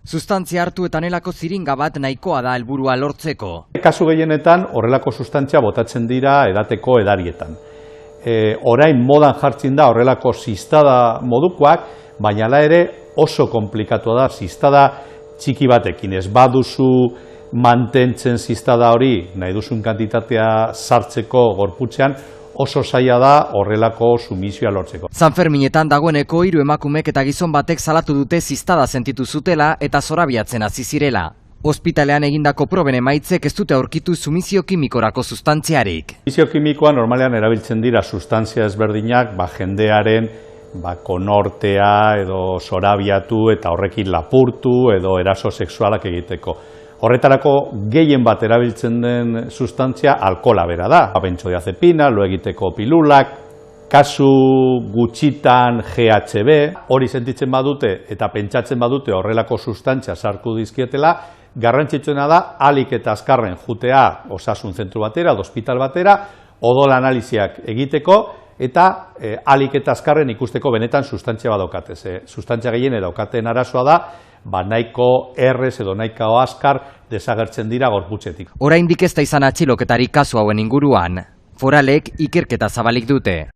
Sustantzia hartu eta nelako ziringa bat nahikoa da helburua lortzeko. Kasu gehienetan horrelako sustantzia botatzen dira edateko edarietan. Orain modan jartzen da horrelako ziztada modukoak, baina hala ere oso komplikatu da ziztada txiki batekin. Ez baduzu mantentzen ziztada hori, nahi duzun kantitatea sartzeko gorputzean, oso zaila da horrelako sumizioa lortzeko. Sanferminetan dagoeneko 3 emakumek eta gizon batek salatu dute ziztada sentitu zutela eta zorabiatzen hasi zirela. Ospitalean egindako proben emaitzek ez dute aurkitu sumizio kimikorako sustantziarik. Sumizio kimikoa normalean erabiltzen dira sustantzia ezberdinak, jendearen konortea edo zorabiatu eta horrekin lapurtu edo eraso sexualak egiteko. Horretarako gehien bat erabiltzen den sustantzia alkohola bera da. Benzodiazepina, lo egiteko pilulak, kasu gutxitan GHB, hori sentitzen badute eta pentsatzen badute horrelako sustantzia sartu dizkietela, garrantzitsuena da ahalik eta azkarren jutea osasun zentru batera, ospital batera, odol analiziak egiteko eta ahalik eta azkarren ikusteko benetan sustantzia badaukate. Sustantzia gehien daukaten arazoa da, nahiko errez edo nahiko azkar desagertzen dira gorputzetik. Oraindik ez da izan atxiloketarik kasu hauen inguruan. Foralek ikerketa zabalik dute.